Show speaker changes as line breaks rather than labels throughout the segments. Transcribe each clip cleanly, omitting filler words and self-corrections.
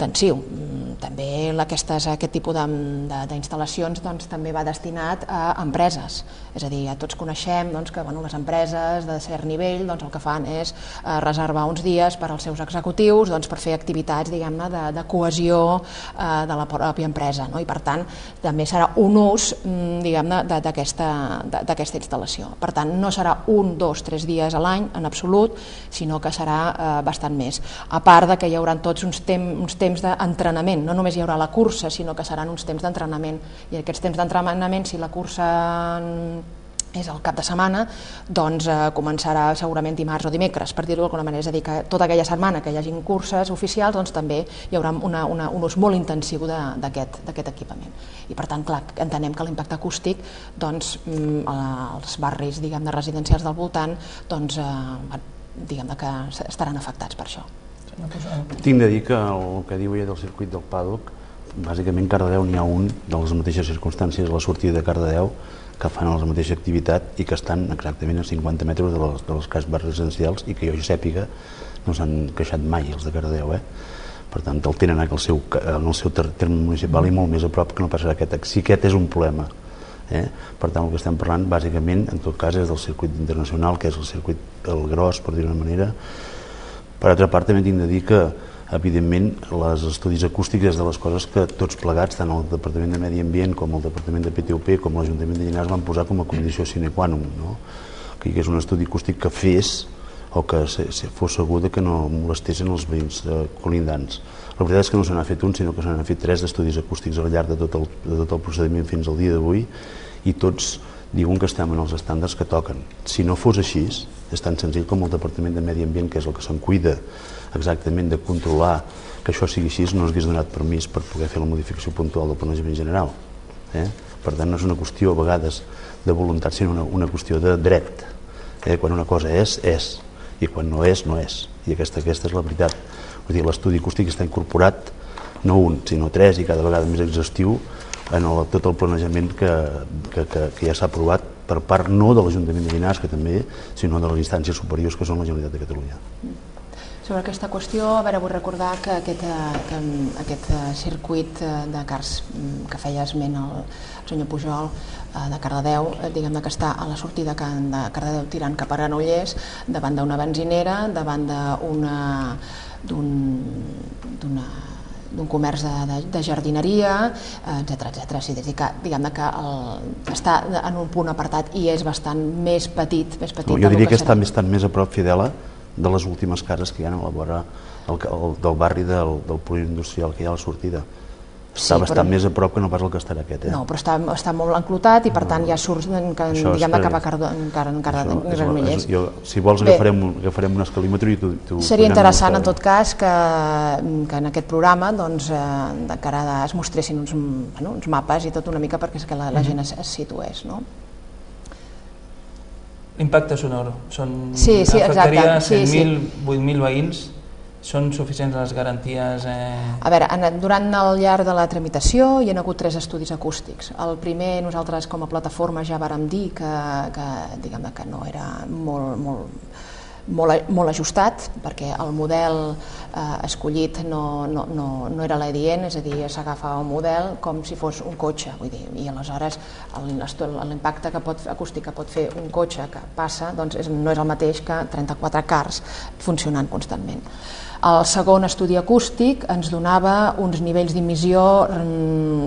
intensiu. També aquest tipus d'instal·lacions també va destinat a empreses, és a dir, ja tots coneixem que les empreses de cert nivell el que fan és reservar uns dies per als seus executius per fer activitats de cohesió de la pròpia empresa, i per tant també serà un ús d'aquesta instal·lació. Per tant, no serà 1, 2, 3 dies a l'any en absolut, sinó que serà bastant més. A part que hi haurà tots uns temps d'entrenament, no només hi haurà la cursa, sinó que seran uns temps d'entrenament, i aquests temps d'entrenament, si la cursa és el cap de setmana, començarà segurament dimarts o dimecres, per dir-ho d'alguna manera, és a dir, que tota aquella setmana que hi hagin curses oficials també hi haurà un ús molt intensiu d'aquest equipament. I per tant, clar, entenem que l'impacte acústic als barris residencials del voltant que estaran afectats per això.
Tinc de dir que el que diu ella del circuit del Paddock, bàsicament Cardedeu n'hi ha un de les mateixes circumstàncies a la sortida de Cardedeu que fan la mateixa activitat i que estan exactament a 50 metres de les cases barris residencials i que jo sàpiga no s'han queixat mai els de Cardedeu. Per tant, el tenen en el seu terme municipal i molt més a prop que no passarà si aquest és un problema. Per tant, el que estem parlant bàsicament en tot cas és del circuit internacional, que és el circuit gros, per dir-ho d'una manera. Per altra part, també tinc de dir que, evidentment, els estudis acústics és de les coses que tots plegats, tant el Departament de Medi Ambient com el Departament de PTUP com l'Ajuntament de Llinars van posar com a condició sine qua non, que hi hagués un estudi acústic que fes o que fos segur que no molestessin els veïns colindants. La veritat és que no se n'ha fet un, sinó que se n'han fet 3 d'estudis acústics al llarg de tot el procediment fins al dia d'avui i tots diuen que estem en els estàndards que toquen. Si no fos així, és tan senzill com el Departament de Medi Ambient, que és el que se'n cuida exactament de controlar que això sigui així, no s'hagués donat permís per poder fer la modificació puntual del planejament general. Per tant, no és una qüestió a vegades de voluntat, sinó una qüestió de dret. Quan una cosa és, i quan no és, no és. I aquesta és la veritat. L'estudi acústic està incorporat no un, sinó 3 i cada vegada més exhaustiu en tot el planejament que ja s'ha aprovat per part no de l'Ajuntament de Llinars, que també, sinó de les instàncies superiors que són la Generalitat de Catalunya.
Sobre aquesta qüestió, vull recordar que aquest circuit de cars que feia esment el senyor Pujol de Cardedeu, diguem-ne que està a la sortida de Cardedeu tirant cap a Granollers, davant d'una benzinera, davant d'un comerç de jardineria, etc. És a dir, que diguem-ne que està en un punt apartat i és bastant més petit.
Jo diria que està bastant més a prop, Fidela, de les últimes cases que hi ha a la vora del barri del polígon industrial que hi ha a la sortida. Està bastant més a prop que no pas el que estarà aquest.
No, però està molt enclotat i per tant ja surts diguem-ne cap a Granollers.
Si vols agafarem un escalímetre i t'ho...
Seria interessant en tot cas que en aquest programa de cara es mostressin uns mapes i tot una mica perquè la gent es situés.
L'impacte sonor afectaria 100.000, 8.000 veïns. Són suficients les garanties?
A veure, durant el llarg de la tramitació hi ha hagut 3 estudis acústics. El primer, nosaltres com a plataforma ja vàrem dir que no era molt ajustat, perquè el model escollit no era l'adient, és a dir, s'agafava un model com si fos un cotxe, i aleshores l'impacte acústic que pot fer un cotxe que passa no és el mateix que 34 cars funcionant constantment. El segon estudi acústic ens donava uns nivells d'emissió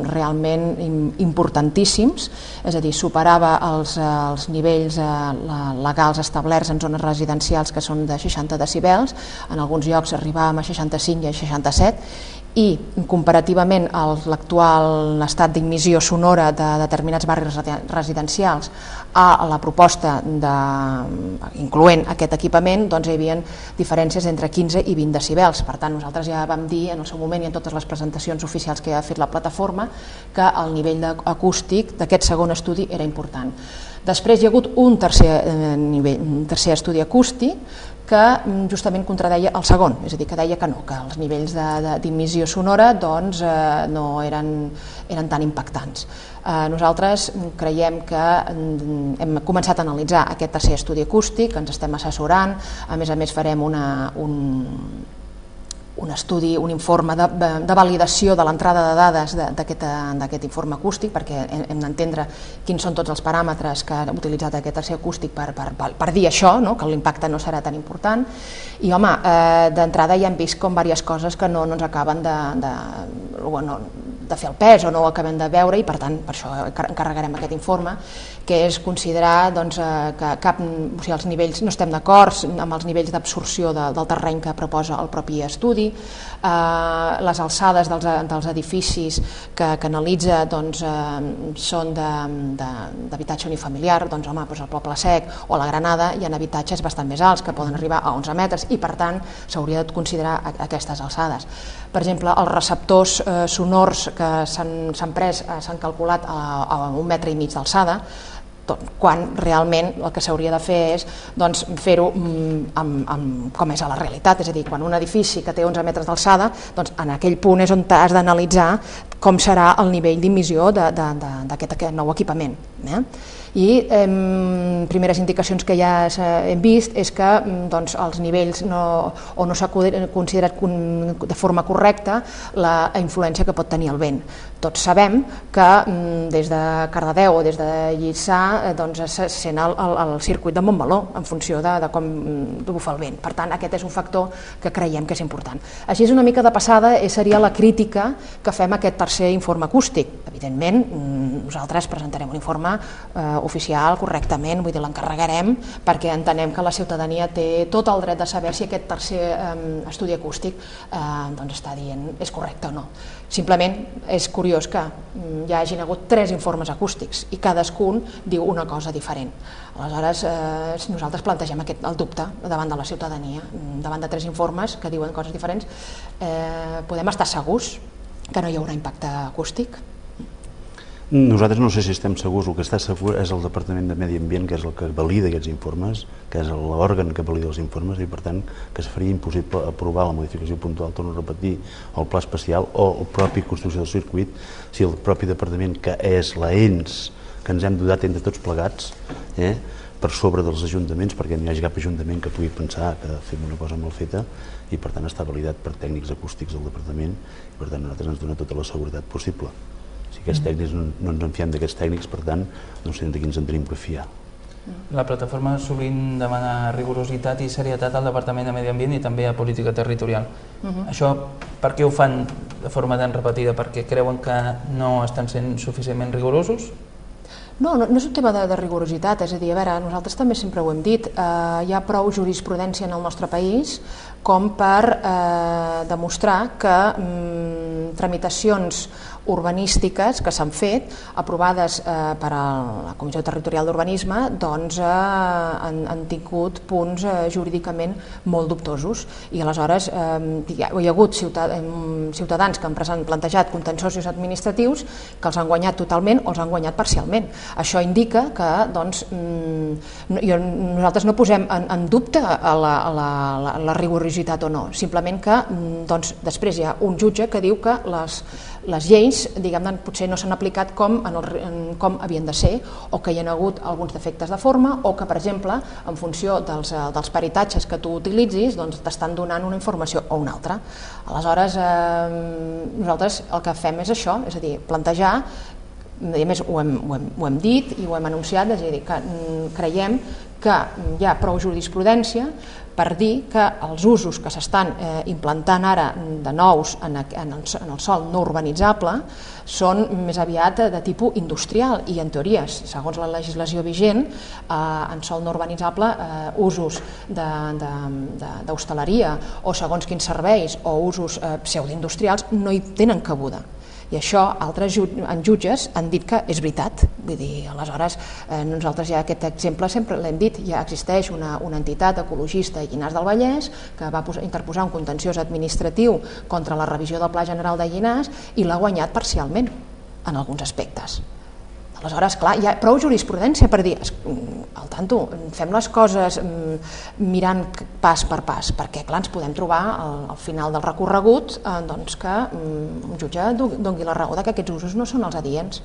realment importantíssims, és a dir, superava els nivells legals establerts en zones residencials que són de 60 decibels, en alguns llocs arribàvem a 65 i a 67, i comparativament a l'actual estat d'emissió sonora de determinats barris residencials a la proposta incloent aquest equipament, hi havia diferències entre 15 i 20 decibels. Per tant, nosaltres ja vam dir en el seu moment i en totes les presentacions oficials que ha fet la plataforma que el nivell acústic d'aquest segon estudi era important. Després hi ha hagut un tercer estudi acústic que justament contradeia el segon, és a dir, que deia que els nivells d'emissió sonora no eren tan impactants. Nosaltres creiem que hem començat a analitzar aquest tercer estudi acústic, ens estem assessorant, a més farem un estudi, un informe de validació de l'entrada de dades d'aquest informe acústic, perquè hem d'entendre quins són tots els paràmetres que ha utilitzat aquest tercer acústic per dir això, que l'impacte no serà tan important. I home, d'entrada ja hem vist com diverses coses que no ens acaben de fer el pes o no ho acabem de veure, i per tant per això encarregarem aquest informe, que és considerar que els nivells, no estem d'acord amb els nivells d'absorció del terreny que proposa el propi estudi, les alçades dels edificis que analitza són d'habitatge unifamiliar, doncs home, al Poble Sec o a la Granada hi ha habitatges bastant més alts que poden arribar a 11 metres i per tant s'hauria de considerar aquestes alçades. Per exemple, els receptors sonors que s'han calculat a 1,5 metres d'alçada, quan realment el que s'hauria de fer és fer-ho com és a la realitat, és a dir, quan un edifici que té 11 metres d'alçada, en aquell punt és on has d'analitzar com serà el nivell d'emissió d'aquest nou equipament. I primeres indicacions que ja hem vist és que els nivells no s'ha considerat de forma correcta la influència que pot tenir el vent. Tots sabem que des de Cardedeu o des de Lliçà se sent el circuit de Montmeló en funció de com bufa el vent. Per tant, aquest és un factor que creiem que és important. Així, una mica de passada seria la crítica que fem a aquest tercer informe acústic. Evidentment, nosaltres presentarem un informe oficial correctament, vull dir, l'encarregarem perquè entenem que la ciutadania té tot el dret de saber si aquest tercer estudi acústic està dient és correcte o no. Simplement és curiós que ja hagin hagut 3 informes acústics i cadascun diu una cosa diferent. Aleshores, nosaltres plantegem el dubte davant de la ciutadania, davant de 3 informes que diuen coses diferents. Podem estar segurs que no hi haurà impacte acústic?
Nosaltres no sé si estem segurs, el que està segur és el Departament de Medi Ambient, que és el que valida aquests informes, que és l'òrgan que valida els informes, i per tant que es faria impossible aprovar la modificació puntual, torno a repetir, el pla especial o el propi construcció del circuit, si el propi Departament, que és l'ENS que ens hem dotat entre tots plegats, per sobre dels ajuntaments, perquè no hi hagi cap ajuntament que pugui pensar que fem una cosa mal feta, i per tant està validat per tècnics acústics del Departament, i per tant nosaltres ens dona tota la seguretat possible. Si aquests tècnics no ens en fiem d'aquests tècnics, per tant, no sé de qui ens en tenim que fiar.
La plataforma sovint demana rigorositat i serietat al Departament de Medi Ambient i també a política territorial. Això per què ho fan de forma tan repetida? Perquè creuen que no estan sent suficientment rigorosos?
No és un tema de rigorositat, és a dir, a veure, nosaltres també sempre ho hem dit, hi ha prou jurisprudència en el nostre país com per demostrar que tramitacions urbanístiques que s'han fet, aprovades per a la Comissió Territorial d'Urbanisme, han tingut punts jurídicament molt dubtosos i aleshores hi ha hagut ciutadans que han plantejat contenciosos administratius que els han guanyat totalment o els han guanyat parcialment. Això indica que nosaltres no posem en dubte la rigorositat o no, simplement que després hi ha un jutge que diu que les lleis potser no s'han aplicat com havien de ser, o que hi ha hagut alguns defectes de forma, o que, per exemple, en funció dels peritatges que tu utilitzis, t'estan donant una informació o una altra. Aleshores, nosaltres el que fem és això, és a dir, plantejar, i a més ho hem dit i ho hem anunciat, és a dir, que creiem que hi ha prou jurisprudència per dir que els usos que s'estan implantant ara de nous en el sòl no urbanitzable són més aviat de tipus industrial i, en teoria, segons la legislació vigent, en sòl no urbanitzable, usos d'hostaleria o segons quins serveis o usos pseudoindustrials no hi tenen cabuda. I això altres jutges han dit que és veritat. Vull dir, aleshores, nosaltres ja aquest exemple sempre l'hem dit, ja existeix una entitat ecologista a Llinars del Vallès que va interposar un contenciós administratiu contra la revisió del Pla General de Llinars i l'ha guanyat parcialment en alguns aspectes. Aleshores, clar, hi ha prou jurisprudència per dir, al tanto, fem les coses mirant pas per pas, perquè clar, ens podem trobar al final del recorregut que un jutge doni la raó que aquests usos no són els adients.